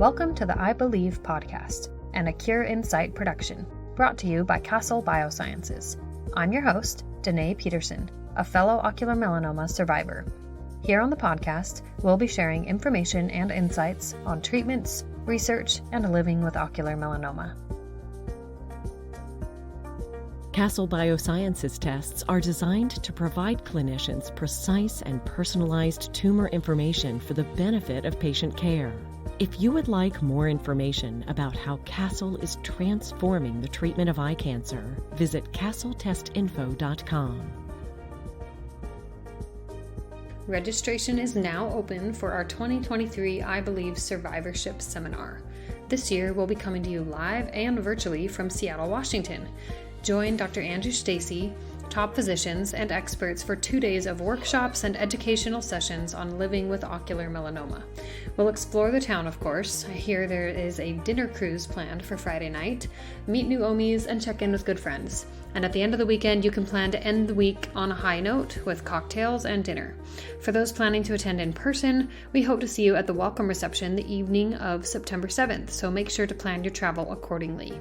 Welcome to the I Believe podcast, and a Cure Insight production, brought to you by Castle Biosciences. I'm your host, Danae Peterson, a fellow ocular melanoma survivor. Here on the podcast, we'll be sharing information and insights on treatments, research, and living with ocular melanoma. Castle Biosciences tests are designed to provide clinicians precise and personalized tumor information for the benefit of patient care. If you would like more information about how Castle is transforming the treatment of eye cancer, visit castletestinfo.com. Registration is now open for our 2023 I Believe Survivorship Seminar. This year, we'll be coming to you live and virtually from Seattle, Washington. Join Dr. Andrew Stacy, top physicians and experts for 2 days of workshops and educational sessions on living with ocular melanoma. We'll explore the town, of course. I hear there is a dinner cruise planned for Friday night, meet new Omies, and check in with good friends. And at the end of the weekend, you can plan to end the week on a high note with cocktails and dinner. For those planning to attend in person, we hope to see you at the welcome reception the evening of September 7th, so make sure to plan your travel accordingly.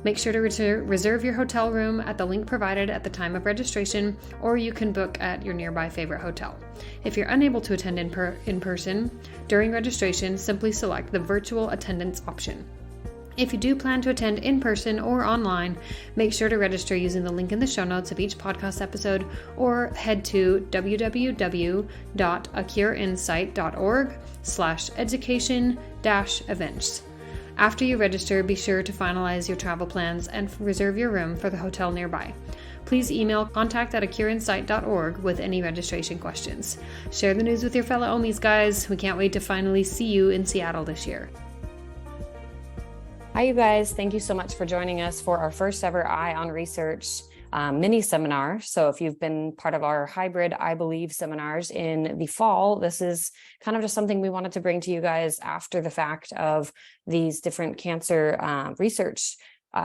Make sure to reserve your hotel room at the link provided at the time of registration, or you can book at your nearby favorite hotel. If you're unable to attend in person, during registration, simply select the virtual attendance option. If you do plan to attend in person or online, make sure to register using the link in the show notes of each podcast episode, or head to www.acureinsight.org/education-events. After you register, be sure to finalize your travel plans and reserve your room for the hotel nearby. Please email contact@acureinsight.org with any registration questions. Share the news with your fellow Omies, guys. We can't wait to finally see you in Seattle this year. Hi, you guys. Thank you so much for joining us for our first ever Eye on Research mini seminar. So if you've been part of our hybrid I Believe seminars in the fall, this is kind of just something we wanted to bring to you guys after the fact of these different cancer research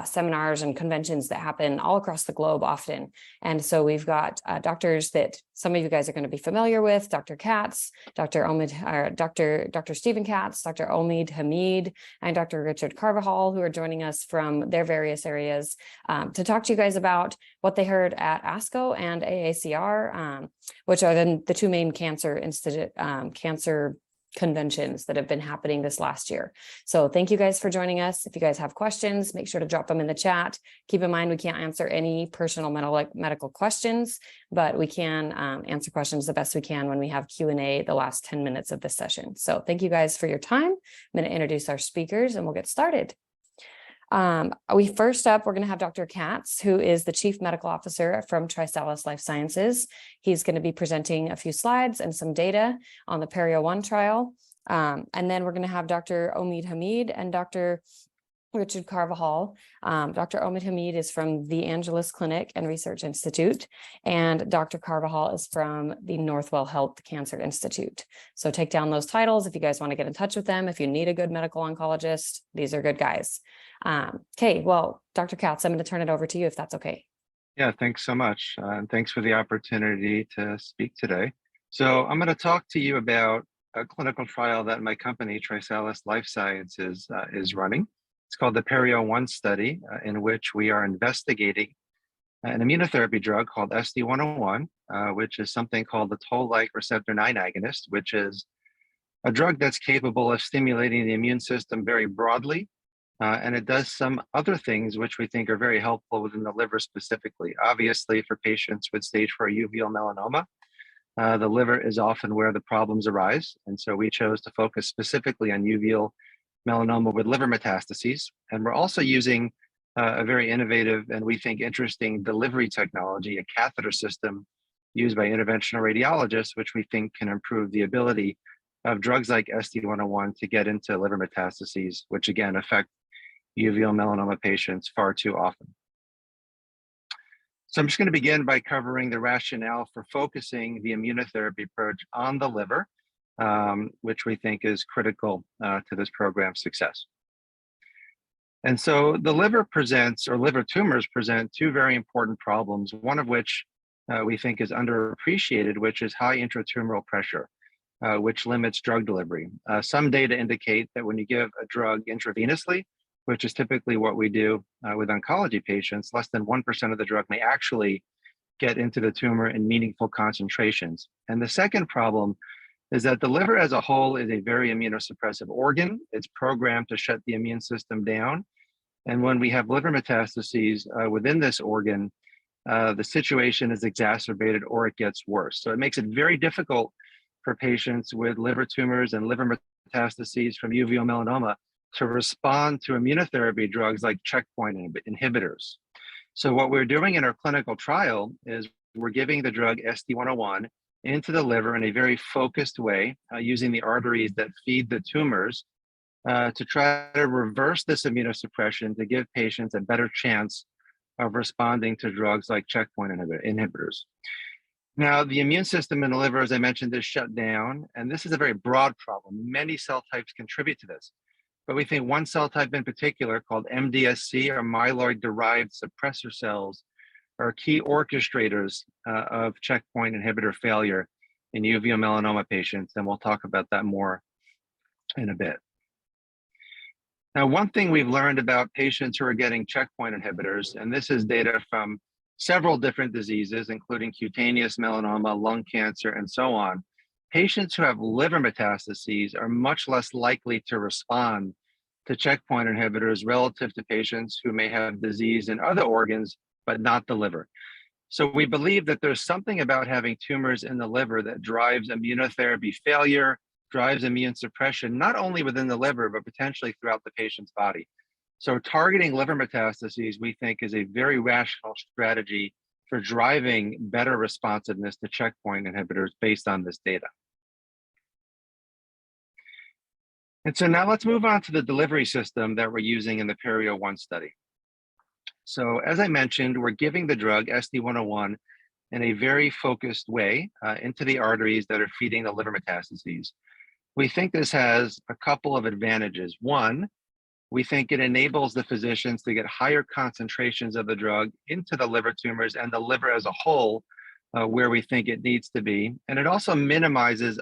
seminars and conventions that happen all across the globe often. And so we've got doctors that some of you guys are going to be familiar with: Dr. Katz, Dr. Stephen Katz, Dr. Omid Hamid, and Dr. Richard Carvajal, who are joining us from their various areas to talk to you guys about what they heard at ASCO and AACR, which are then the two main cancer conventions that have been happening this last year. So thank you guys for joining us. If you guys have questions, make sure to drop them in the chat. Keep in mind, we can't answer any personal medical questions, but we can answer questions the best we can when we have Q&A the last 10 minutes of this session. So thank you guys for your time. I'm going to introduce our speakers and we'll get started. First up, we're going to have Dr. Katz, who is the Chief Medical Officer from TriSalus Life Sciences. He's going to be presenting a few slides and some data on the PERIO-01 trial. And then we're going to have Dr. Omid Hamid and Dr. Richard Carvajal. Dr. Omid Hamid is from the Angeles Clinic and Research Institute, and Dr. Carvajal is from the Northwell Health Cancer Institute. So take down those titles if you guys want to get in touch with them. If you need a good medical oncologist, these are good guys. Okay, well, Dr. Katz, I'm going to turn it over to you if that's okay. Yeah, thanks so much. And thanks for the opportunity to speak today. So I'm going to talk to you about a clinical trial that my company, TriSalus Life Sciences, is running. It's called the PERIO-01 Study, in which we are investigating an immunotherapy drug called SD101, which is something called the toll-like receptor 9 agonist, which is a drug that's capable of stimulating the immune system very broadly. And it does some other things which we think are very helpful within the liver specifically. Obviously, for patients with stage 4 uveal melanoma, the liver is often where the problems arise. And so we chose to focus specifically on uveal melanoma with liver metastases. And we're also using a very innovative and we think interesting delivery technology, a catheter system used by interventional radiologists, which we think can improve the ability of drugs like SD101 to get into liver metastases, which again affect uveal melanoma patients far too often. So I'm just going to begin by covering the rationale for focusing the immunotherapy approach on the liver, which we think is critical to this program's success. And so the liver tumors present two very important problems, one of which we think is underappreciated, which is high intratumoral pressure. which limits drug delivery. Some data indicate that when you give a drug intravenously, which is typically what we do with oncology patients, less than 1% of the drug may actually get into the tumor in meaningful concentrations. And the second problem is that the liver as a whole is a very immunosuppressive organ. It's programmed to shut the immune system down. And when we have liver metastases within this organ, the situation is exacerbated or it gets worse. So it makes it very difficult for patients with liver tumors and liver metastases from uveal melanoma to respond to immunotherapy drugs like checkpoint inhibitors. So what we're doing in our clinical trial is we're giving the drug SD101 into the liver in a very focused way, using the arteries that feed the tumors to try to reverse this immunosuppression to give patients a better chance of responding to drugs like checkpoint inhibitors. Now, the immune system in the liver, as I mentioned, is shut down, and this is a very broad problem. Many cell types contribute to this, but we think one cell type in particular called MDSC, or myeloid-derived suppressor cells, are key orchestrators of checkpoint inhibitor failure in uveal melanoma patients, and we'll talk about that more in a bit. Now, one thing we've learned about patients who are getting checkpoint inhibitors, and this is data from several different diseases, including cutaneous melanoma, lung cancer, and so on, patients who have liver metastases are much less likely to respond to checkpoint inhibitors relative to patients who may have disease in other organs, but not the liver. So we believe that there's something about having tumors in the liver that drives immunotherapy failure, drives immune suppression, not only within the liver, but potentially throughout the patient's body. So targeting liver metastases, we think, is a very rational strategy for driving better responsiveness to checkpoint inhibitors based on this data. And so now let's move on to the delivery system that we're using in the PERIO-01 study. So as I mentioned, we're giving the drug SD101 in a very focused way into the arteries that are feeding the liver metastases. We think this has a couple of advantages. One, we think it enables the physicians to get higher concentrations of the drug into the liver tumors and the liver as a whole, where we think it needs to be. And it also minimizes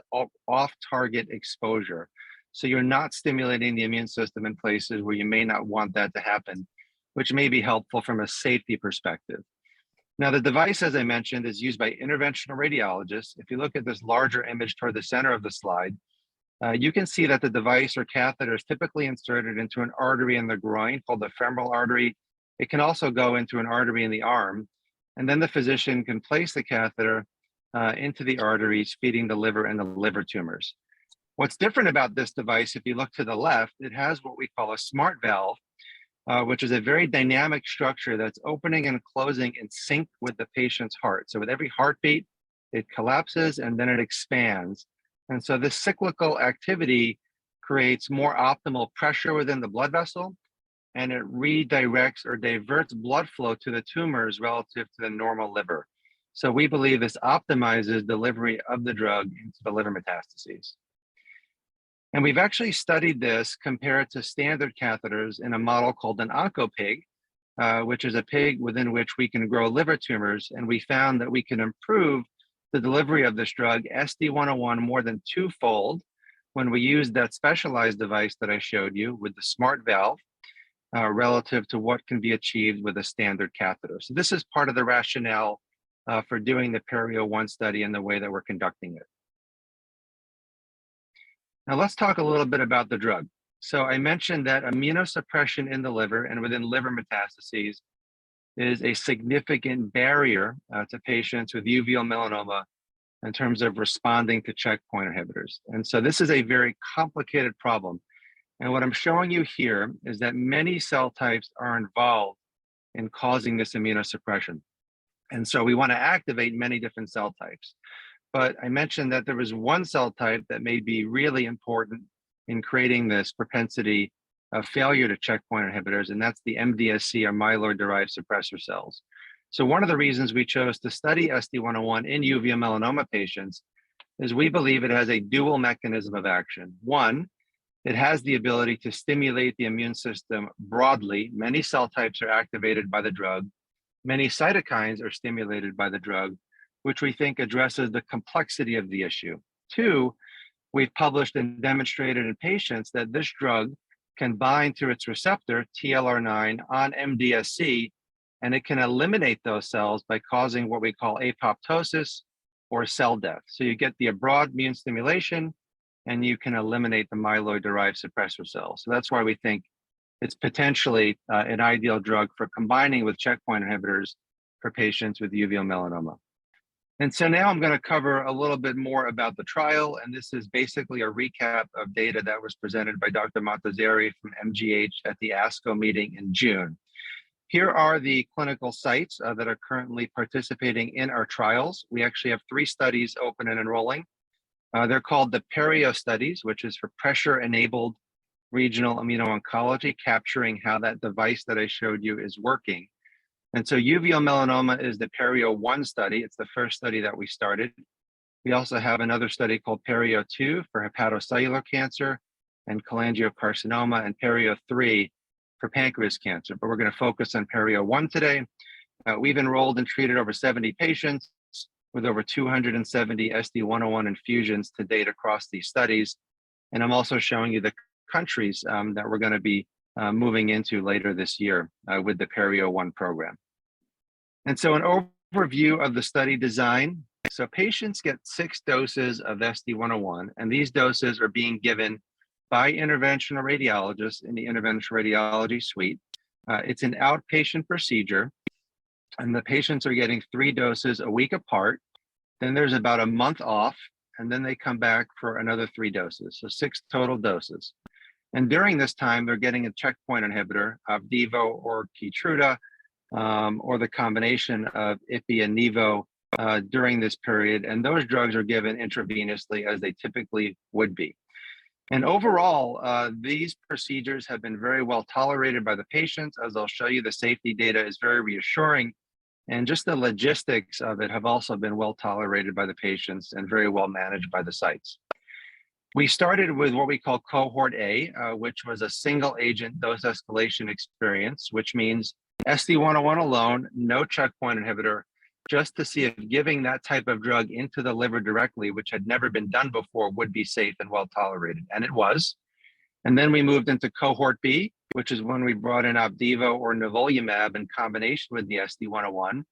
off-target exposure. So you're not stimulating the immune system in places where you may not want that to happen, which may be helpful from a safety perspective. Now, the device, as I mentioned, is used by interventional radiologists. If you look at this larger image toward the center of the slide, you can see that the device or catheter is typically inserted into an artery in the groin called the femoral artery. It can also go into an artery in the arm, and then the physician can place the catheter into the arteries feeding the liver and the liver tumors. What's different about this device, if you look to the left, it has what we call a smart valve, which is a very dynamic structure that's opening and closing in sync with the patient's heart. So with every heartbeat, it collapses and then it expands. And so this cyclical activity creates more optimal pressure within the blood vessel, and it redirects or diverts blood flow to the tumors relative to the normal liver. So we believe this optimizes delivery of the drug into the liver metastases. And we've actually studied this compared to standard catheters in a model called an oncopig, which is a pig within which we can grow liver tumors. And we found that we can improve the delivery of this drug, SD101, more than twofold when we use that specialized device that I showed you with the smart valve relative to what can be achieved with a standard catheter. So this is part of the rationale for doing the PERIO-01 study and the way that we're conducting it. Now let's talk a little bit about the drug. So I mentioned that immunosuppression in the liver and within liver metastases is a significant barrier to patients with uveal melanoma in terms of responding to checkpoint inhibitors. And so this is a very complicated problem. And what I'm showing you here is that many cell types are involved in causing this immunosuppression. And so we want to activate many different cell types. But I mentioned that there was one cell type that may be really important in creating this propensity of failure to checkpoint inhibitors, and that's the MDSC, or myeloid-derived suppressor cells. So one of the reasons we chose to study SD101 in uveal melanoma patients is we believe it has a dual mechanism of action. One, it has the ability to stimulate the immune system broadly. Many cell types are activated by the drug. Many cytokines are stimulated by the drug, which we think addresses the complexity of the issue. Two, we've published and demonstrated in patients that this drug can bind to its receptor, TLR9, on MDSC, and it can eliminate those cells by causing what we call apoptosis or cell death. So you get the broad immune stimulation, and you can eliminate the myeloid-derived suppressor cells. So that's why we think it's potentially an ideal drug for combining with checkpoint inhibitors for patients with uveal melanoma. And so now I'm going to cover a little bit more about the trial, and this is basically a recap of data that was presented by Dr. Montazeri from MGH at the ASCO meeting in June. Here are the clinical sites that are currently participating in our trials. We actually have 3 studies open and enrolling. They're called the PERIO studies, which is for pressure-enabled regional immuno-oncology, capturing how that device that I showed you is working. And so uveal melanoma is the PERIO-01 study. It's the first study that we started. We also have another study called PERIO-02 for hepatocellular cancer and cholangiocarcinoma, and PERIO-03 for pancreas cancer. But we're going to focus on PERIO-01 today. We've enrolled and treated over 70 patients with over 270 SD101 infusions to date across these studies. And I'm also showing you the countries that we're going to be moving into later this year with the PERIO-01 program. And so an overview of the study design. So patients get 6 doses of SD101, and these doses are being given by interventional radiologists in the interventional radiology suite. It's an outpatient procedure, and the patients are getting 3 doses a week apart. Then there's about a month off, and then they come back for another 3 doses, so 6 total doses. And during this time, they're getting a checkpoint inhibitor, Opdivo or Keytruda, or the combination of Ipi and Nivo during this period. And those drugs are given intravenously as they typically would be. And overall, these procedures have been very well tolerated by the patients. As I'll show you, the safety data is very reassuring. And just the logistics of it have also been well tolerated by the patients and very well managed by the sites. We started with what we call cohort A, which was a single agent dose escalation experience, which means SD101 alone, no checkpoint inhibitor, just to see if giving that type of drug into the liver directly, which had never been done before, would be safe and well tolerated. And it was. And then we moved into cohort B, which is when we brought in Opdivo or nivolumab in combination with the SD101.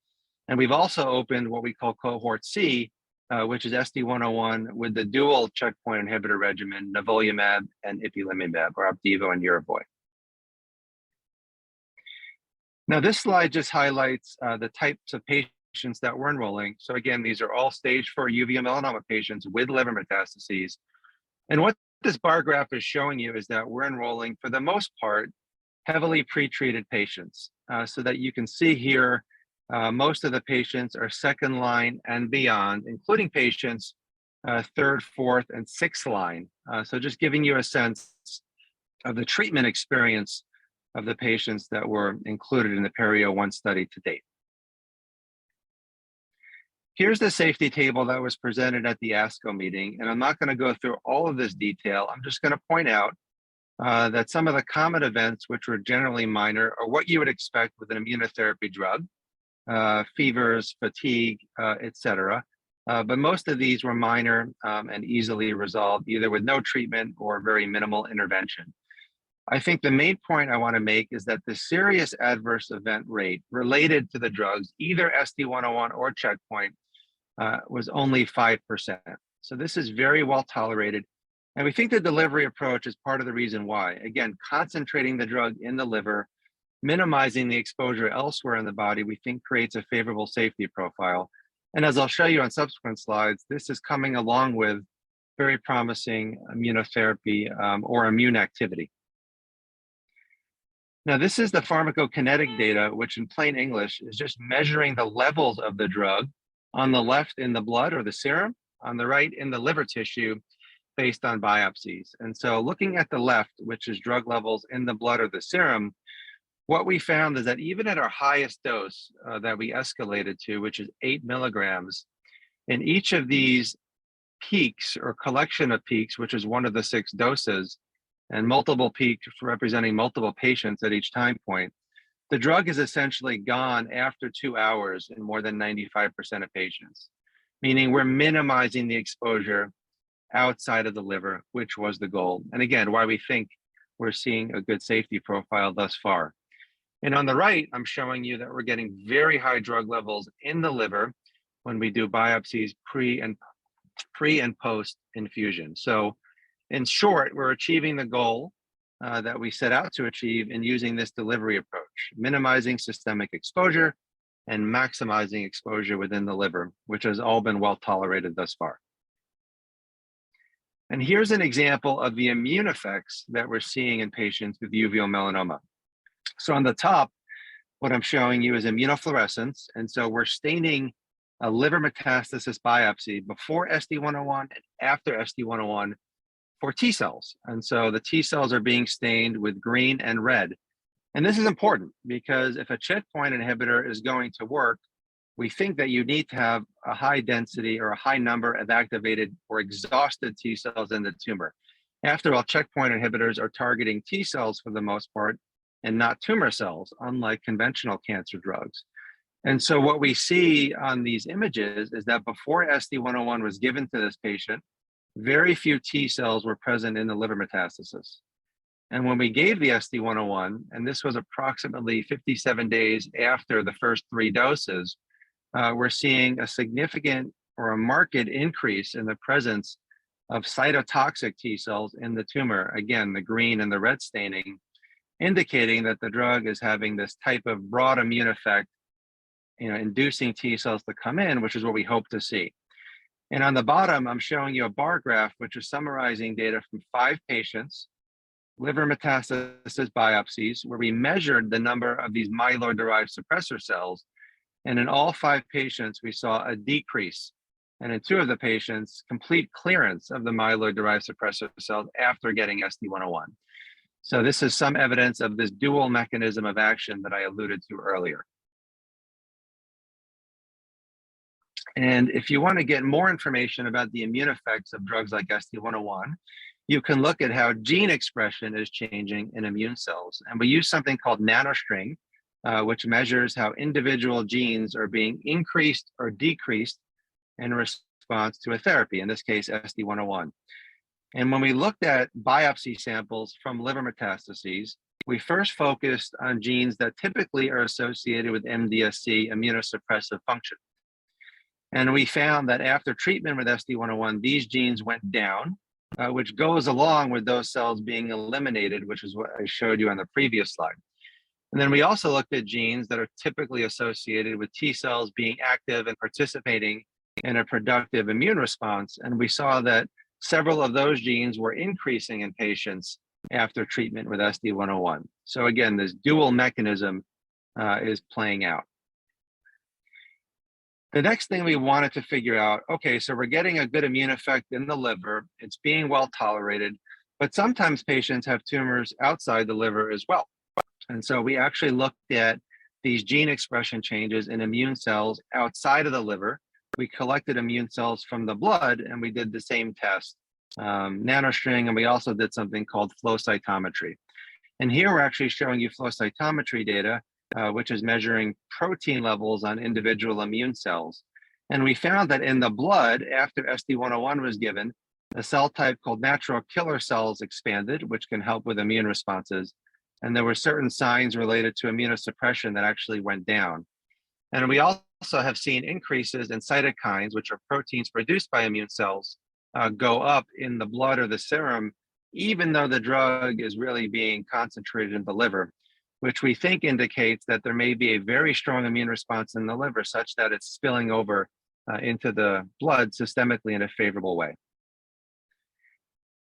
And we've also opened what we call cohort C, which is SD101 with the dual checkpoint inhibitor regimen, nivolumab and ipilimumab, or Opdivo and Yervoy. Now, this slide just highlights the types of patients that we're enrolling. So again, these are all stage 4 uveal melanoma patients with liver metastases. And what this bar graph is showing you is that we're enrolling, for the most part, heavily pretreated patients. So that you can see here, most of the patients are 2nd line and beyond, including patients 3rd, 4th, and 6th line. So just giving you a sense of the treatment experience of the patients that were included in the PERIO-01 study to date. Here's the safety table that was presented at the ASCO meeting, and I'm not going to go through all of this detail. I'm just going to point out that some of the common events, which were generally minor, are what you would expect with an immunotherapy drug, fevers, fatigue, etc. But most of these were minor and easily resolved, either with no treatment or very minimal intervention. I think the main point I want to make is that the serious adverse event rate related to the drugs, either SD101 or checkpoint, was only 5%. So this is very well tolerated. And we think the delivery approach is part of the reason why. Again, concentrating the drug in the liver, minimizing the exposure elsewhere in the body, we think creates a favorable safety profile. And as I'll show you on subsequent slides, this is coming along with very promising immunotherapy or immune activity. Now, this is the pharmacokinetic data, which in plain English is just measuring the levels of the drug on the left in the blood or the serum, on the right in the liver tissue based on biopsies. And so looking at the left, which is drug levels in the blood or the serum, what we found is that even at our highest dose that we escalated to, which is 8 milligrams, in each of these peaks or collection of peaks, which is one of the 6 doses, and multiple peaks representing multiple patients at each time point, the drug is essentially gone after 2 hours in more than 95% of patients, meaning we're minimizing the exposure outside of the liver, which was the goal. And again, why we think we're seeing a good safety profile thus far. And on the right, I'm showing you that we're getting very high drug levels in the liver when we do biopsies pre and post infusion. So in short, we're achieving the goal that we set out to achieve in using this delivery approach, minimizing systemic exposure and maximizing exposure within the liver, which has all been well tolerated thus far. And here's an example of the immune effects that we're seeing in patients with uveal melanoma. So on the top, what I'm showing you is immunofluorescence. And so we're staining a liver metastasis biopsy before SD101 and after SD101 for T cells. And so the T cells are being stained with green and red. And this is important because if a checkpoint inhibitor is going to work, we think that you need to have a high density or a high number of activated or exhausted T cells in the tumor. After all, checkpoint inhibitors are targeting T cells for the most part and not tumor cells, unlike conventional cancer drugs. And so what we see on these images is that before SD101 was given to this patient, very few T cells were present in the liver metastasis. And when we gave the SD101, and this was approximately 57 days after the first 3 doses, we're seeing a significant or a marked increase in the presence of cytotoxic T cells in the tumor. Again, the green and the red staining, indicating that the drug is having this type of broad immune effect, inducing T cells to come in, which is what we hope to see. And on the bottom, I'm showing you a bar graph, which is summarizing data from 5 patients, liver metastasis biopsies, where we measured the number of these myeloid-derived suppressor cells. And in all 5 patients, we saw a decrease. And in 2 of the patients, complete clearance of the myeloid-derived suppressor cells after getting SD101. So this is some evidence of this dual mechanism of action that I alluded to earlier. And if you want to get more information about the immune effects of drugs like SD101, you can look at how gene expression is changing in immune cells. And we use something called nanostring, which measures how individual genes are being increased or decreased in response to a therapy, in this case, SD101. And when we looked at biopsy samples from liver metastases, we first focused on genes that typically are associated with MDSC, immunosuppressive function. And we found that after treatment with SD101, these genes went down, which goes along with those cells being eliminated, which is what I showed you on the previous slide. And then we also looked at genes that are typically associated with T cells being active and participating in a productive immune response. And we saw that several of those genes were increasing in patients after treatment with SD101. So again, this dual mechanism is playing out. The next thing we wanted to figure out, okay, so we're getting a good immune effect in the liver, it's being well tolerated, but sometimes patients have tumors outside the liver as well. And so we actually looked at these gene expression changes in immune cells outside of the liver. We collected immune cells from the blood and we did the same test, nanostring, and we also did something called flow cytometry. And here we're actually showing you flow cytometry data, which is measuring protein levels on individual immune cells. And we found that in the blood, after SD101 was given, a cell type called natural killer cells expanded, which can help with immune responses. And there were certain signs related to immunosuppression that actually went down. And we also have seen increases in cytokines, which are proteins produced by immune cells, go up in the blood or the serum, even though the drug is really being concentrated in the liver, which we think indicates that there may be a very strong immune response in the liver such that it's spilling over into the blood systemically in a favorable way.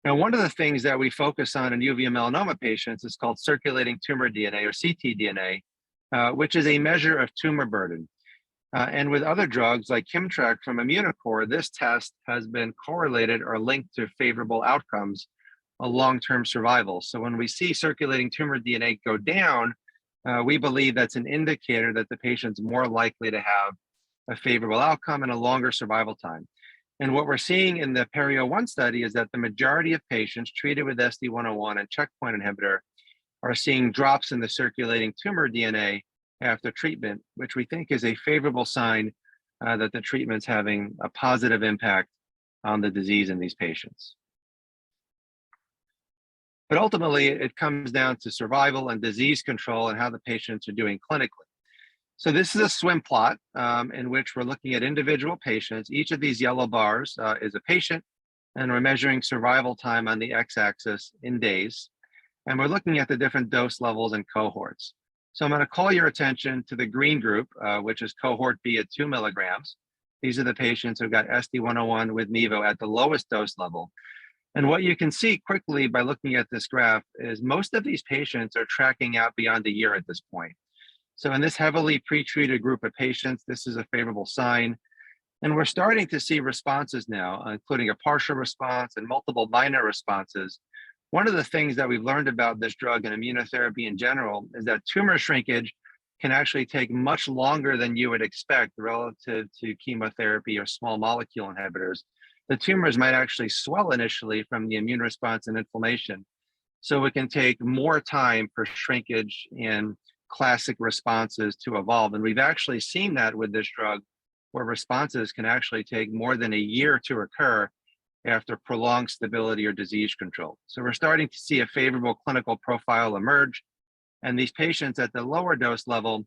Now, one of the things that we focus on in uveal melanoma patients is called circulating tumor DNA or CTDNA, which is a measure of tumor burden. And with other drugs like Kimmtrak from Immunocore, this test has been correlated or linked to favorable outcomes, a long-term survival. So when we see circulating tumor DNA go down, we believe that's an indicator that the patient's more likely to have a favorable outcome and a longer survival time. And what we're seeing in the PERIO-01 study is that the majority of patients treated with SD101 and checkpoint inhibitor are seeing drops in the circulating tumor DNA after treatment, which we think is a favorable sign that the treatment's having a positive impact on the disease in these patients. But ultimately, it comes down to survival and disease control and how the patients are doing clinically. So this is a swim plot in which we're looking at individual patients. Each of these yellow bars is a patient, and we're measuring survival time on the x-axis in days. And we're looking at the different dose levels and cohorts. So I'm going to call your attention to the green group, which is cohort B at 2 milligrams. These are the patients who got SD101 with Nivo at the lowest dose level. And what you can see quickly by looking at this graph is most of these patients are tracking out beyond a year at this point. So in this heavily pretreated group of patients, this is a favorable sign. And we're starting to see responses now, including a partial response and multiple minor responses. One of the things that we've learned about this drug and immunotherapy in general is that tumor shrinkage can actually take much longer than you would expect relative to chemotherapy or small molecule inhibitors. The tumors might actually swell initially from the immune response and inflammation. So it can take more time for shrinkage and classic responses to evolve. And we've actually seen that with this drug, where responses can actually take more than a year to occur after prolonged stability or disease control. So we're starting to see a favorable clinical profile emerge. And these patients at the lower dose level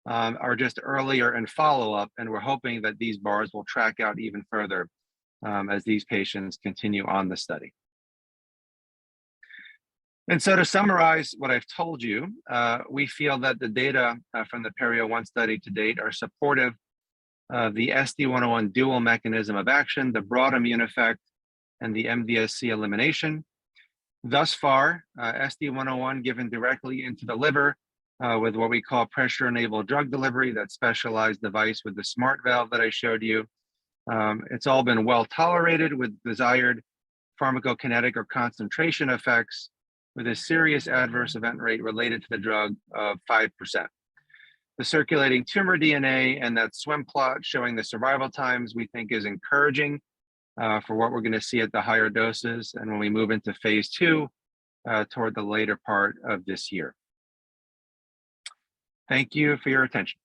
are just earlier in follow-up, and we're hoping that these bars will track out even further as these patients continue on the study. And so to summarize what I've told you, we feel that the data from the PERIO-01 study to date are supportive of the SD101 dual mechanism of action, the broad immune effect, and the MDSC elimination. Thus far, SD101 given directly into the liver with what we call pressure-enabled drug delivery, that specialized device with the smart valve that I showed you. It's all been well tolerated with desired pharmacokinetic or concentration effects, with a serious adverse event rate related to the drug of 5%. The circulating tumor DNA and that swim plot showing the survival times we think is encouraging for what we're going to see at the higher doses and when we move into phase 2 toward the later part of this year. Thank you for your attention.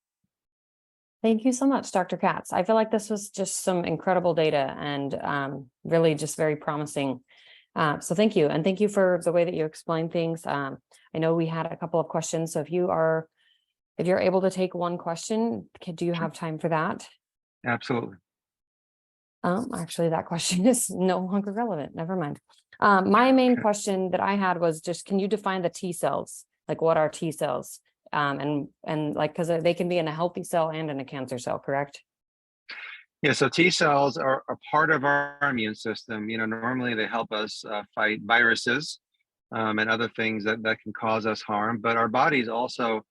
Thank you so much, Dr. Katz. I feel like this was just some incredible data and really just very promising. So thank you. And thank you for the way that you explained things. I know we had a couple of questions. So if you're able to take one question, do you have time for that? Absolutely. Actually, that question is no longer relevant. Never mind. My main question that I had was just, can you define the T cells? Like, what are T cells? And like, because they can be in a healthy cell and in a cancer cell, correct? Yeah, so T cells are a part of our immune system. You know, normally they help us fight viruses and other things that can cause us harm, but our bodies also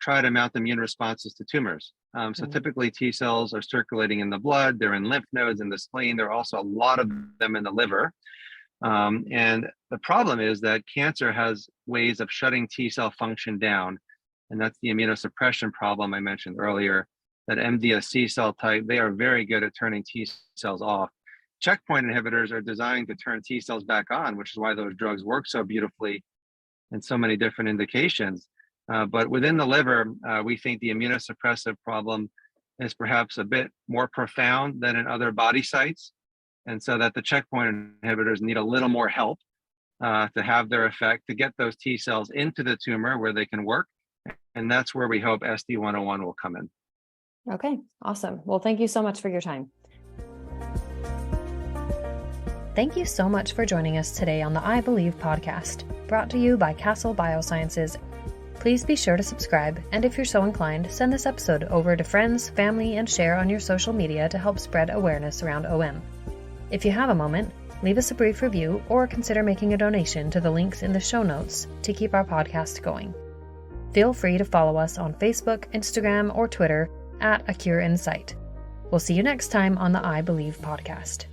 try to mount immune responses to tumors. So typically T cells are circulating in the blood, they're in lymph nodes, in the spleen, there are also a lot of them in the liver. And the problem is that cancer has ways of shutting T cell function down, and that's the immunosuppression problem I mentioned earlier. That MDSC cell type, they are very good at turning T cells off. Checkpoint inhibitors are designed to turn T cells back on, which is why those drugs work so beautifully in so many different indications. But within the liver, we think the immunosuppressive problem is perhaps a bit more profound than in other body sites. And so that the checkpoint inhibitors need a little more help to have their effect, to get those T cells into the tumor where they can work. And that's where we hope SD101 will come in. Okay, awesome. Well, thank you so much for your time. Thank you so much for joining us today on the I Believe podcast, brought to you by Castle Biosciences. Please be sure to subscribe, and if you're so inclined, send this episode over to friends, family, and share on your social media to help spread awareness around OM. If you have a moment, leave us a brief review or consider making a donation to the links in the show notes to keep our podcast going. Feel free to follow us on Facebook, Instagram, or Twitter @A Cure in Sight. We'll see you next time on the I Believe podcast.